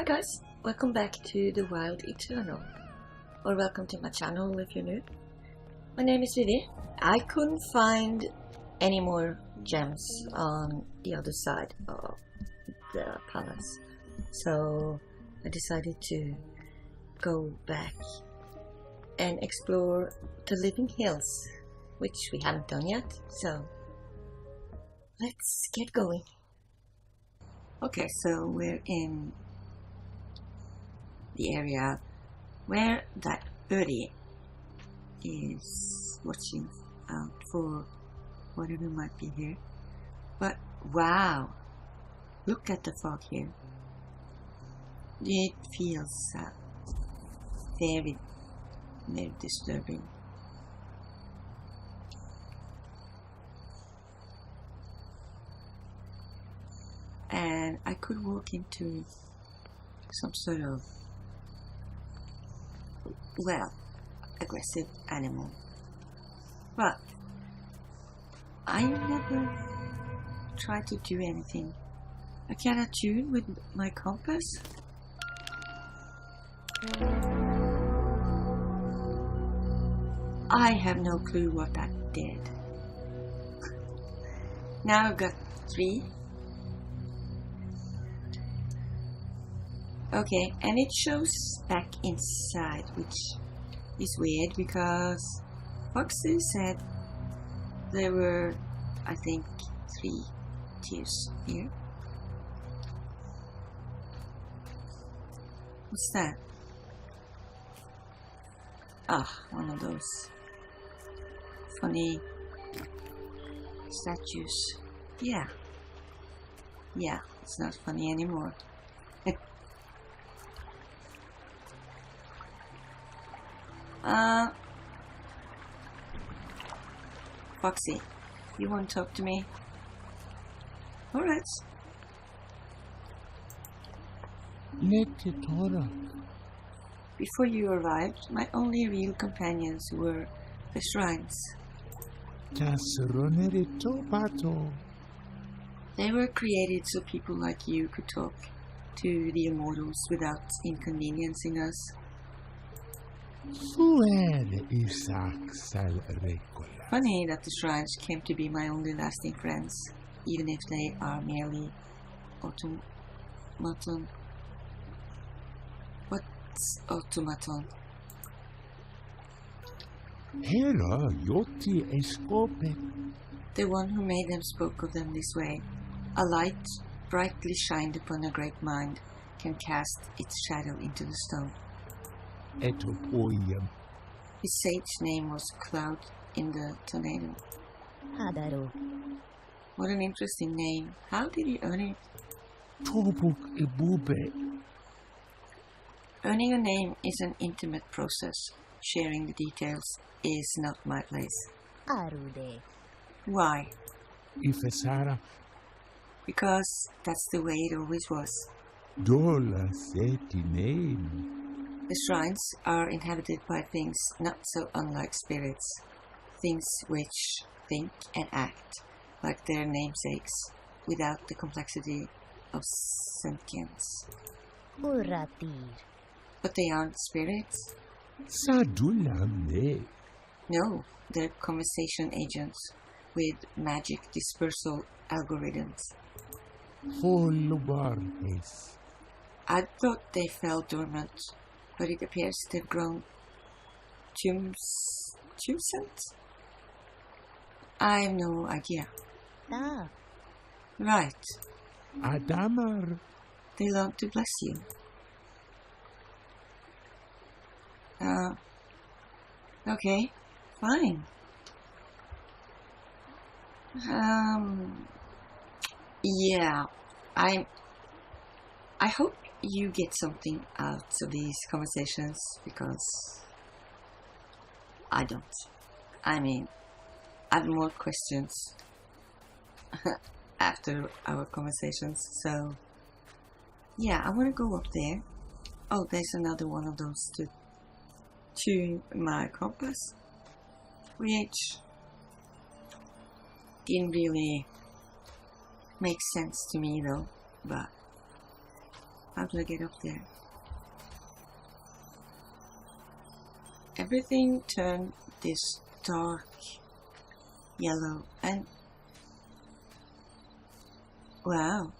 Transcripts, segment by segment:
Hi guys, welcome back to the Wild Eternal, or welcome to my channel if you're new. My name is Vivi. I couldn't find any more gems on the other side of the palace, so I decided to go back and explore the Living Hills, which we haven't done yet, so let's get going. Okay, so we're in the area where that birdie is watching out for whatever might be here. But wow, look at the fog here. It feels very, very disturbing. And I could walk into some sort of, well, aggressive animal, but I never tried to do anything. I can attune with my compass. I have no clue what that did. Now I've got 3. Okay, and it shows back inside, which is weird because Foxy said there were, I think, 3 tiers here. What's that? Ah, one of those funny statues. Yeah, it's not funny anymore. Foxy, you want to talk to me? Alright. Before you arrived, my only real companions were the shrines. They were created so people like you could talk to the immortals without inconveniencing us. Funny that the shrines came to be my only lasting friends, even if they are merely automaton. What's automaton? The one who made them spoke of them this way. A light brightly shined upon a great mind can cast its shadow into the stone. His sage name was Cloud in the Tornado. What an interesting name. How did he earn it? Earning a name is an intimate process. Sharing the details is not my place. Why? Because that's the way it always was. The shrines are inhabited by things not so unlike spirits, things which think and act like their namesakes without the complexity of sentience. But they aren't spirits? No, they're conversation agents with magic dispersal algorithms. I thought they fell dormant, but it appears they've grown tumescent? I have no idea. Right. They long to bless you. Okay, fine. Yeah, I hope you get something out of these conversations, because I don't. I mean, I have more questions after our conversations, so yeah, I want to go up there. Oh, there's another one of those to tune my compass, which didn't really make sense to me though, but How do I get up there? Everything turned this dark yellow and wow.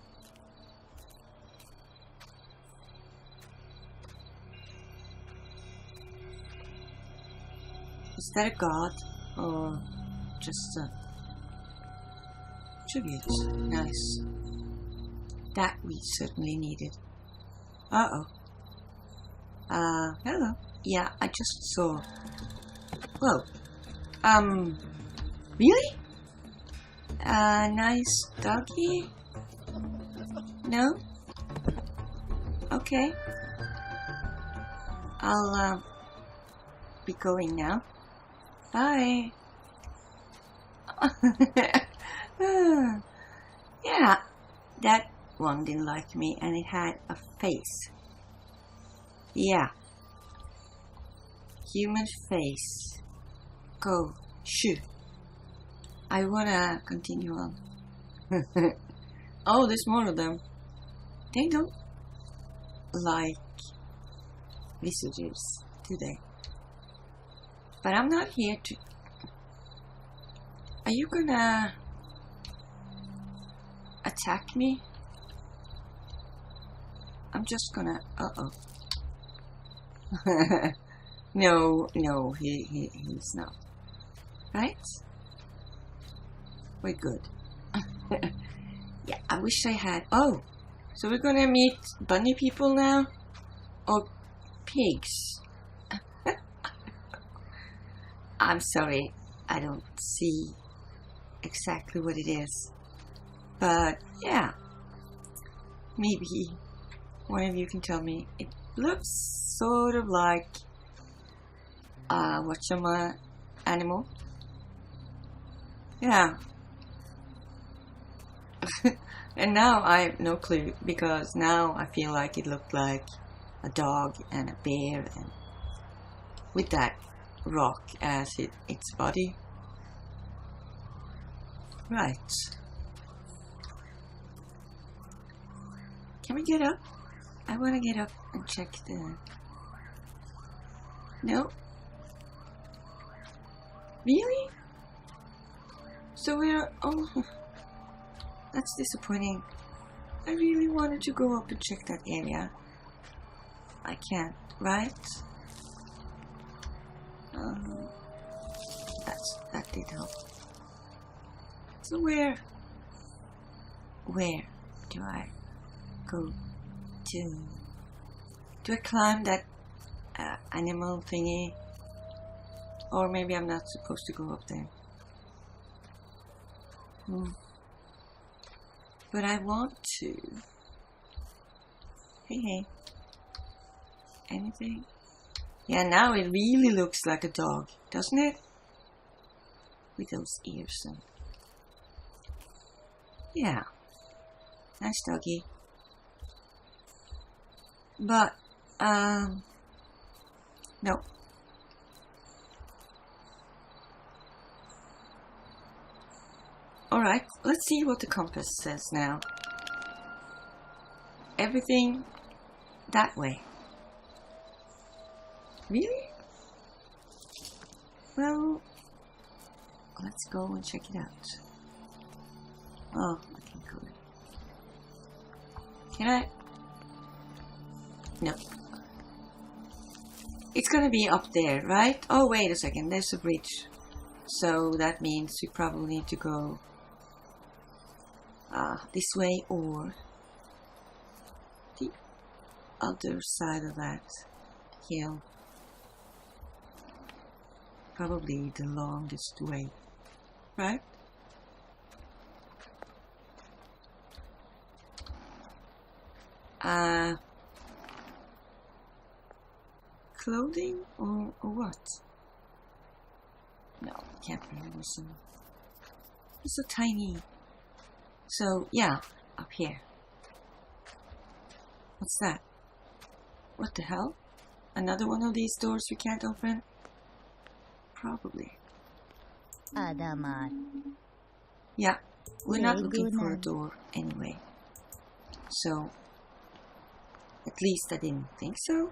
Is that a god or just a tribute? Nice. That we certainly needed. Uh-oh. Hello. Yeah, I just saw. Whoa. Really? Nice doggy? No? Okay. I'll, be going now. Bye. Yeah, that one didn't like me and it had a face. Yeah. Human face. Go. Shoo. I wanna continue on. Oh, there's more of them. They don't like visitors, do they? But I'm not here to... Are you gonna attack me? I'm just gonna... Uh-oh. No, he's not. Right? We're good. Yeah, I wish I had... Oh! So we're gonna meet bunny people now? Or pigs? I'm sorry, I don't see exactly what it is. But, yeah. Maybe one of you can tell me. It looks sort of like whatchamacallit animal. Yeah. And now I have no clue, because now I feel like it looked like a dog and a bear, and with that rock as its body. Right. Can we get up? I want to get up and check the... No? Really? So we're... Oh, that's disappointing. I really wanted to go up and check that area. I can't, right? That did help. So where do I go to? Do I climb that animal thingy? Or maybe I'm not supposed to go up there. But I want to. Hey. Anything? Yeah, now it really looks like a dog, doesn't it? With those ears and... Yeah. Nice doggy. But, no. Alright, let's see what the compass says now. Everything that way. Really? Well, let's go and check it out. Oh, I can't go there. Can I? No. It's gonna be up there, right? Oh, wait a second, there's a bridge. So that means we probably need to go this way or the other side of that hill. Probably the longest way, right? Clothing or what? No, can't really listen. It's so tiny. So, yeah, up here. What's that? What the hell? Another one of these doors we can't open? Probably. Yeah, we're not looking for a door anyway. So, At least I didn't think so.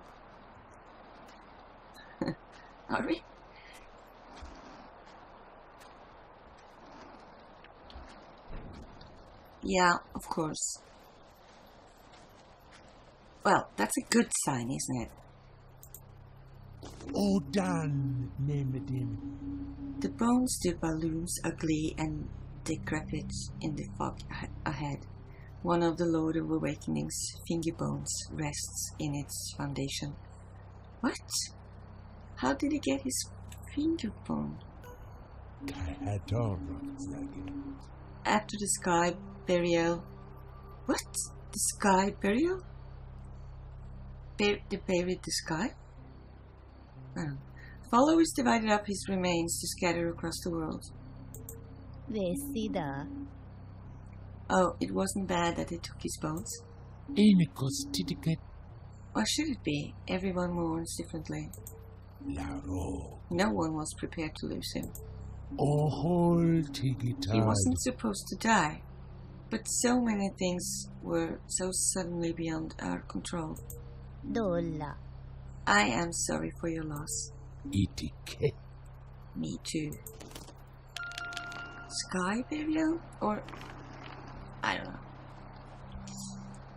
Are we? Yeah, of course. Well, that's a good sign, isn't it? Odan named him. The bone stupa looms ugly and decrepit in the fog ahead. One of the Lord of Awakening's finger bones rests in its foundation. What? How did he get his finger bone? After the sky burial. What? The sky burial? They buried the sky? Oh. Followers divided up his remains to scatter across the world. Vesida. Oh, it wasn't bad that they took his bones? Or should it be? Everyone mourns differently. No one was prepared to lose him. He wasn't supposed to die, but so many things were so suddenly beyond our control. Dolla. I am sorry for your loss. Me too. Sky burial? Or I don't know.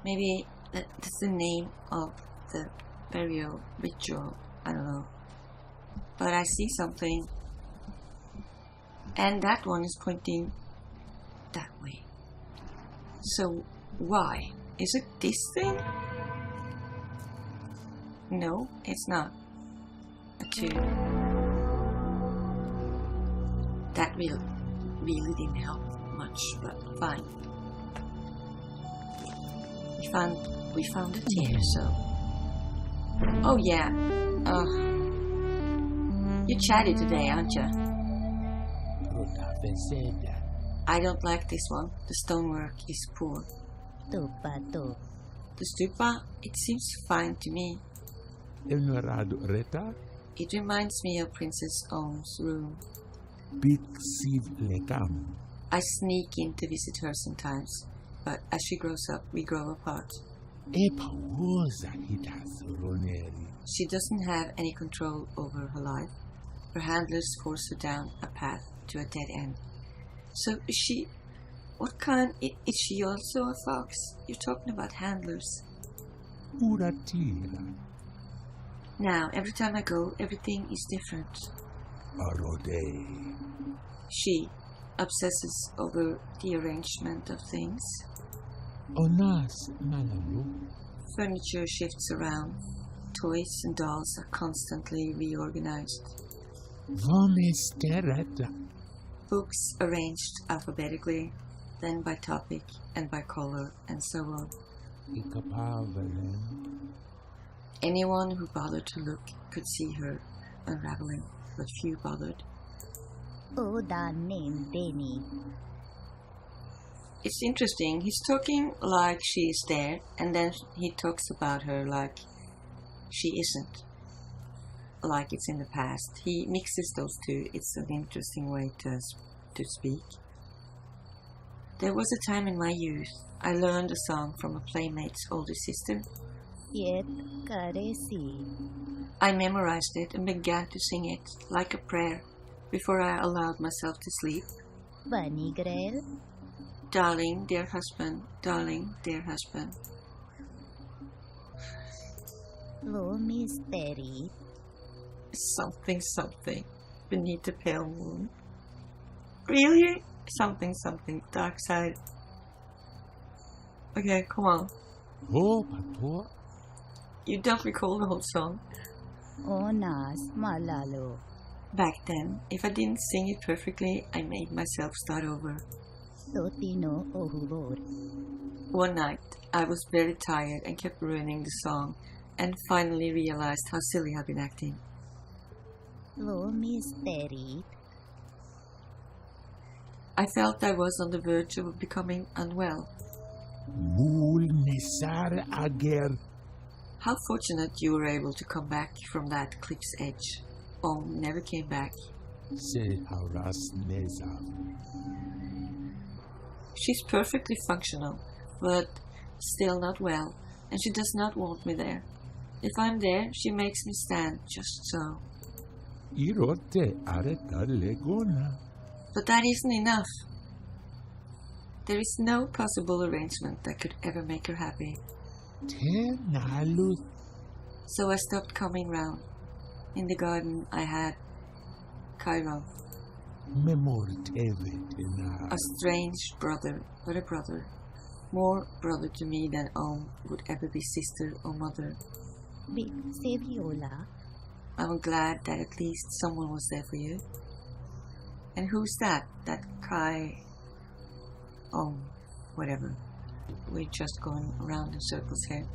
Maybe that's the name of the burial ritual. I don't know. But I see something. And that one is pointing that way. So why? Is it this thing? No, it's not. A 2. That really didn't help much, but fine. We found it here, so. Oh yeah. You're chatty today, aren't you? I don't like this one. The stonework is poor. The stupa, it seems fine to me. It reminds me of Princess Om's room. I sneak in to visit her sometimes, but as she grows up, we grow apart. She doesn't have any control over her life. Her handlers force her down a path to a dead end. So is she... What kind... Is she also a fox? You're talking about handlers. Now, every time I go, everything is different. She obsesses over the arrangement of things. Furniture shifts around. Toys and dolls are constantly reorganized. Books arranged alphabetically, then by topic and by color, and so on. Anyone who bothered to look could see her unraveling, but few bothered. It's interesting, he's talking like she is there, and then he talks about her like she isn't. Like it's in the past. He mixes those two. It's an interesting way to speak. There was a time in my youth I learned a song from a playmate's older sister. I memorized it and began to sing it like a prayer before I allowed myself to sleep. Darling, dear husband, darling, dear husband. Something, something beneath the pale moon. Really? Something, something, dark side. Okay, come on. You don't recall the whole song? Back then, if I didn't sing it perfectly, I made myself start over. One night, I was very tired and kept ruining the song, and finally realized how silly I've been acting. I felt I was on the verge of becoming unwell. How fortunate you were able to come back from that cliff's edge. Om never came back. She's perfectly functional, but still not well, and she does not want me there. If I'm there, she makes me stand just so. 이렇게 아래달래거나 But that isn't enough. There is no possible arrangement that could ever make her happy. 대나루 So I stopped coming round. In the garden I had Cairo, 메모르테베테나 a strange brother, but a brother. More brother to me than Om would ever be sister or mother. Saviola. I'm glad that at least someone was there for you. And who's that? That Kai... whatever. We're just going around in circles here.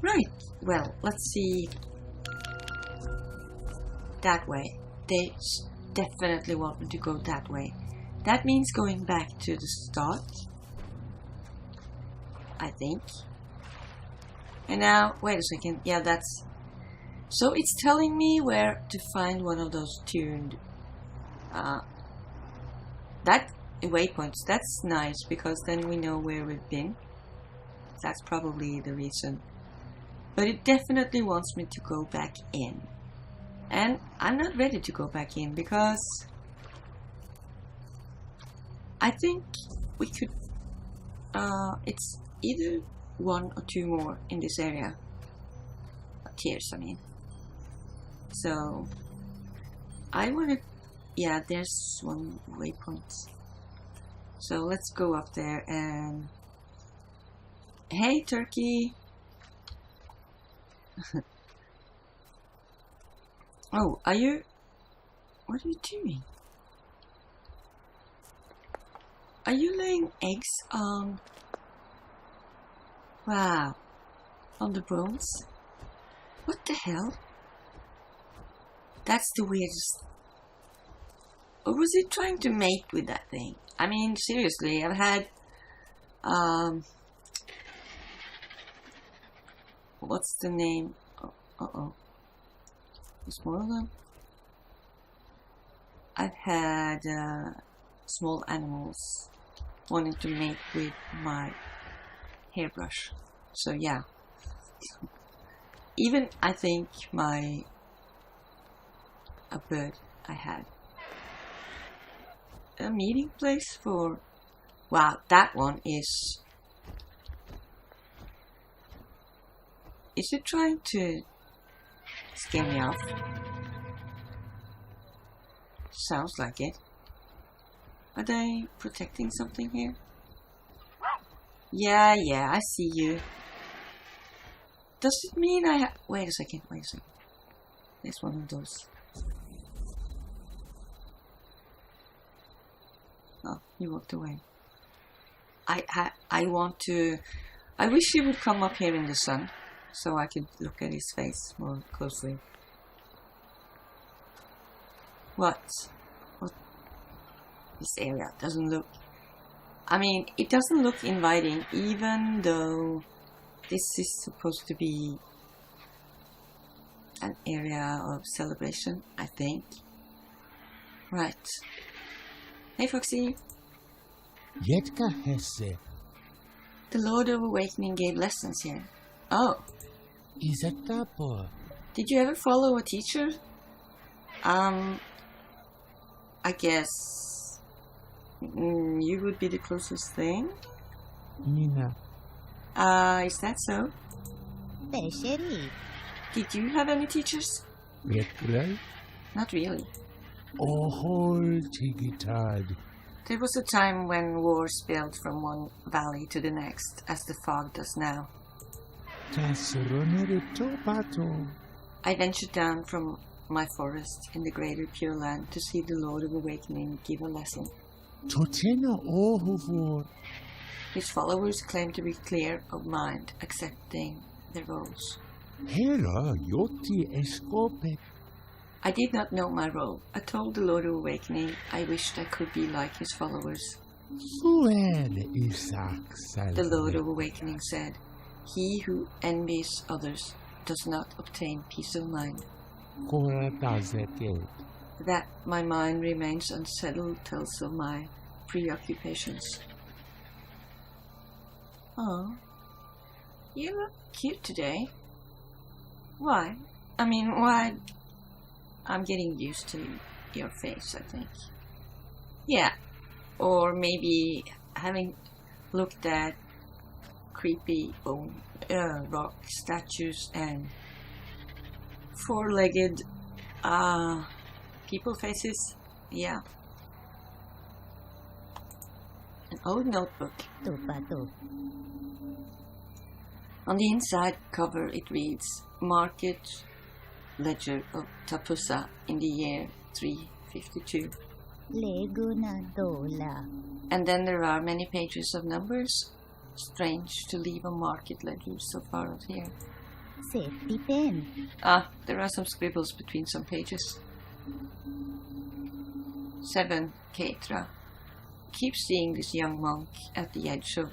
Right, well, let's see. That way. They definitely want me to go that way. That means going back to the start, I think. And now, wait a second. Yeah, that's... So it's telling me where to find one of those tuned... that waypoints. That's nice, because then we know where we've been. That's probably the reason. But it definitely wants me to go back in. And I'm not ready to go back in, because I think we could... it's either one or two more in this area. Tiers, I mean. So, I want to... Yeah, there's one waypoint. So let's go up there and... Hey, turkey! Oh, are you... What are you doing? Are you laying eggs on... Wow. On the bones? What the hell? That's the weirdest... Or was it trying to mate with that thing? I mean, seriously, I've had... What's the name? Uh-oh. There's more of them. I've had small animals wanting to mate with my hairbrush. So yeah. Even I think a bird I had. A meeting place for... Wow, that one is... Is it trying to scare me off? Sounds like it. Are they protecting something here? Yeah, I see you. Does it mean I have... Wait a second. There's one of those. Oh, he walked away. I want to... I wish he would come up here in the sun, so I could look at his face more closely. What? This area doesn't look... I mean, it doesn't look inviting, even though this is supposed to be an area of celebration, I think. Right. Hey, Foxy. Yetka hesse. The Lord of Awakening gave lessons here. Oh. Isatapo. Did you ever follow a teacher? I guess you would be the closest thing. Nina. Is that so? Did you have any teachers? Vetkulai. Not really. Ohol tigitad. There was a time when war spilled from one valley to the next, as the fog does now. I ventured down from my forest in the greater Pure Land to see the Lord of Awakening give a lesson. His followers claim to be clear of mind, accepting their roles. I did not know my role. I told the Lord of Awakening I wished I could be like his followers. The Lord of Awakening said, "He who envies others does not obtain peace of mind." That my mind remains unsettled tells of my preoccupations. Oh, You look cute today. Why? I mean, why? I'm getting used to your face, I think. Yeah. Or maybe having looked at creepy bone rock statues and four-legged people faces. Yeah. An old notebook. On the inside cover it reads Market Ledger of Tapusa in the year 352. And then there are many pages of numbers. Strange to leave a market ledger so far out here. Safety pin. There are some scribbles between some pages. 7 Ketra. Keep seeing this young monk at the edge of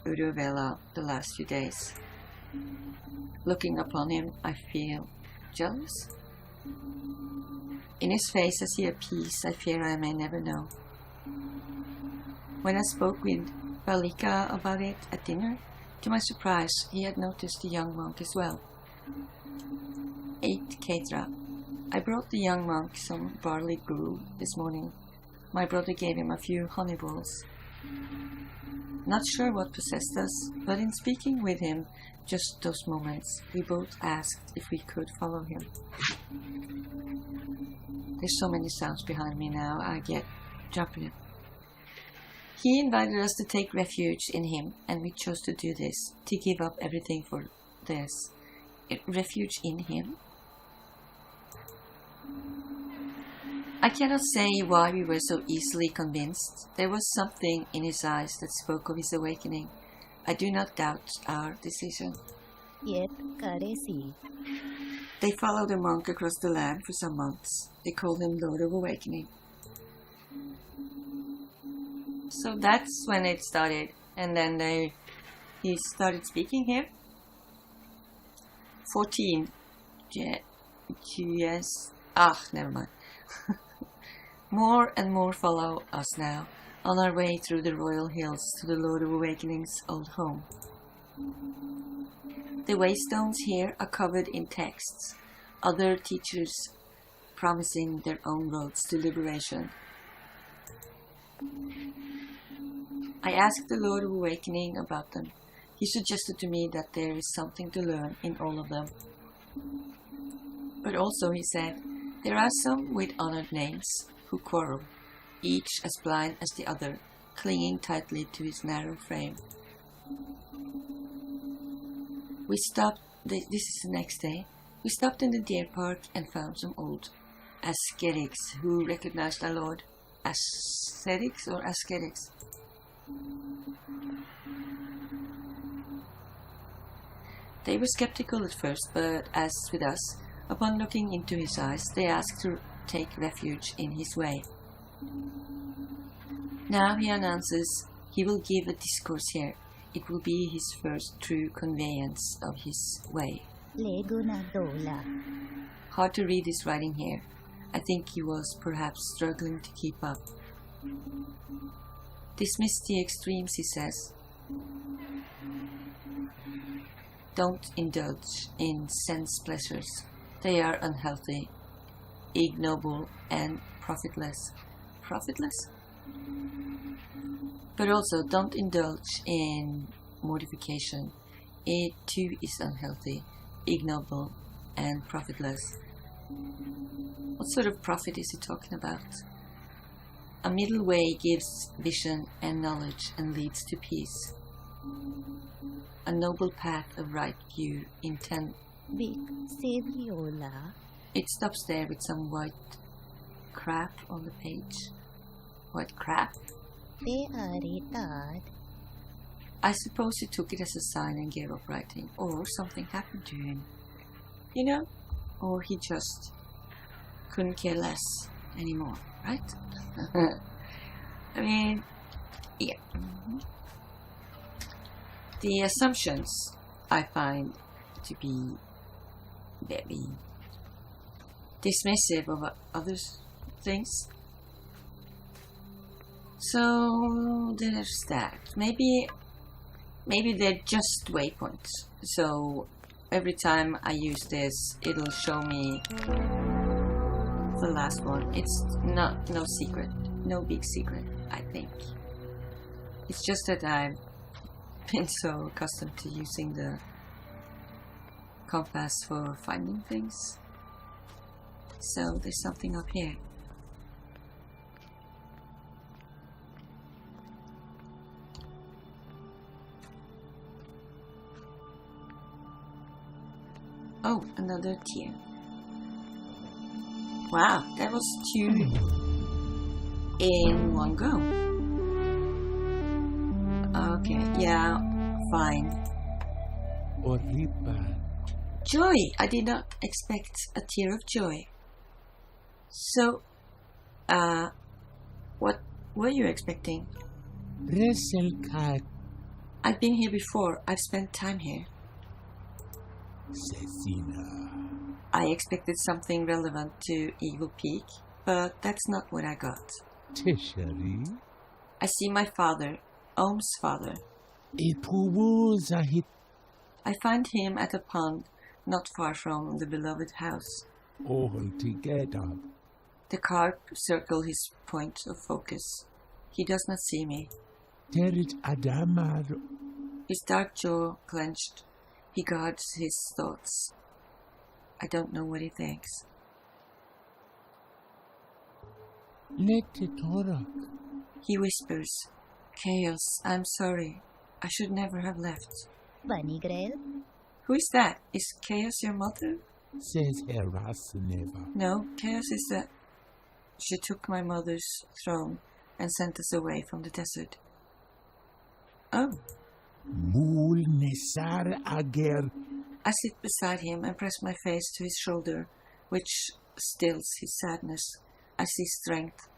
Uruvela the last few days. Looking upon him, I feel jealous. In his face I see a peace I fear I may never know. When I spoke with Balika about it at dinner, to my surprise, he had noticed the young monk as well. 8 Ketra. I brought the young monk some barley gruel this morning. My brother gave him a few honey balls. Not sure what possessed us, but in speaking with him just those moments, we both asked if we could follow him. There's so many sounds behind me now, I get jumping. He invited us to take refuge in him, and we chose to do this, to give up everything for this. Refuge in him? I cannot say why we were so easily convinced. There was something in his eyes that spoke of his awakening. I do not doubt our decision. Yep, karesi. They followed the monk across the land for some months. They called him Lord of Awakening. So that's when it started. And then he started speaking here. 14. Never mind. More and more follow us now, on our way through the royal hills to the Lord of Awakening's old home. The waystones here are covered in texts, other teachers promising their own roads to liberation. I asked the Lord of Awakening about them. He suggested to me that there is something to learn in all of them. But also, he said, there are some with honored names who quarrel, each as blind as the other, clinging tightly to his narrow frame. We stopped, this is the next day, we stopped in the deer park and found some old ascetics who recognized our Lord. Ascetics or ascetics? They were skeptical at first, but as with us, upon looking into his eyes, they asked to take refuge in his way. Now he announces he will give a discourse here. It will be his first true conveyance of his way. Hard to read his writing here. I think he was perhaps struggling to keep up. Dismiss the extremes, he says. Don't indulge in sense pleasures. They are unhealthy, ignoble, and profitless. Profitless? But also, don't indulge in mortification. It too is unhealthy, ignoble, and profitless. What sort of profit is he talking about? A middle way gives vision and knowledge and leads to peace. A noble path of right view intent. It stops there with some white crap on the page. White crap? I suppose he took it as a sign and gave up writing, or something happened to him. You know? Or he just couldn't care less anymore, right? I mean, yeah. The assumptions I find to be very dismissive of other things. So there's that. Maybe maybe they're just waypoints. So every time I use this, it'll show me the last one. It's no secret, no big secret, I think. It's just that I've been so accustomed to using the compass for finding things. So there's something up here. Oh, another tear. Wow, that was 2 in one go. Okay, yeah, fine. Oripa. Joy! I did not expect a tear of joy. So, what were you expecting? Reselkat. I've been here before. I've spent time here. Cecina. I expected something relevant to Eagle Peak, but that's not what I got. Tishari. I see my father, Ohm's father. Ipuwu Zahit. I find him at a pond not far from the beloved house. All together. The car circle his point of focus. He does not see me. Terit Adamar. His dark jaw clenched. He guards his thoughts. I don't know what he thinks. Letitorak. He whispers, "Chaos, I'm sorry. I should never have left." Vanigrel. Who is that? Is Chaos your mother? Says Herasneva. No, Chaos is that she took my mother's throne and sent us away from the desert. Oh. Mul Nesar Ager. I sit beside him and press my face to his shoulder, which stills his sadness. I see strength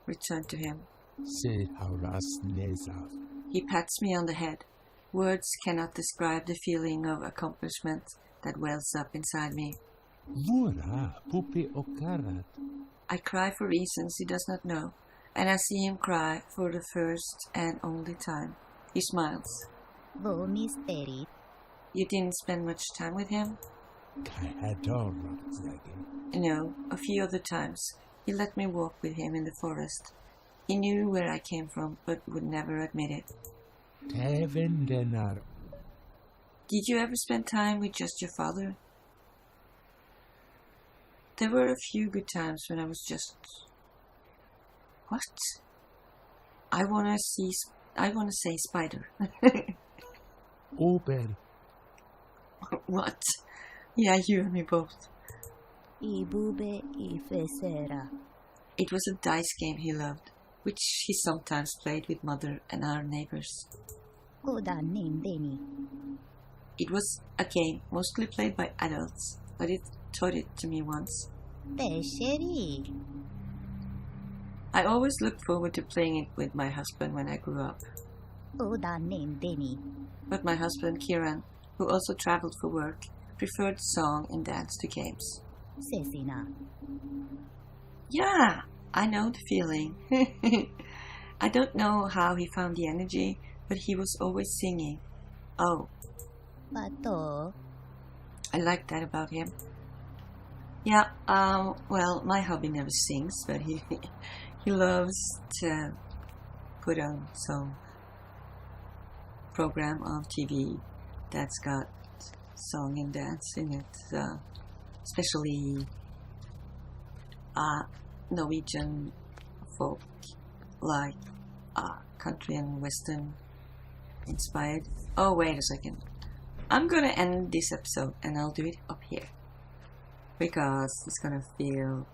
return to him. Said Harasnezav. He pats me on the head. Words cannot describe the feeling of accomplishment that wells up inside me. Vora Pupe Okarat. I cry for reasons he does not know, and I see him cry for the first and only time. He smiles. Vo misteri. You didn't spend much time with him? Kahadora Zagi. No, a few other times. He let me walk with him in the forest. He knew where I came from, but would never admit it. Tevendenar. Did you ever spend time with just your father? There were a few good times when I was just... What? I wanna say spider. Ober. What? Yeah, you and me both. Ibube ifesera. It was a dice game he loved, which he sometimes played with mother and our neighbors. Koda nindeni. It was a game mostly played by adults, but it taught it to me once. Tesheri. I always looked forward to playing it with my husband when I grew up. Koda nindeni. But my husband, Kiran, who also traveled for work, preferred song and dance to games. Cecina. Yeah, I know the feeling. I don't know how he found the energy, but he was always singing. Oh, Pato. I like that about him. Yeah, well, my hubby never sings, but he loves to put on some program on TV that's got song and dance in it, especially Norwegian folk, like country and western inspired. Oh, wait a second. I'm gonna end this episode and I'll do it up here because it's gonna feel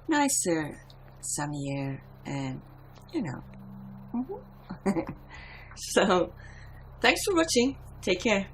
nicer, sunnier, and you know. So, thanks for watching. Take care.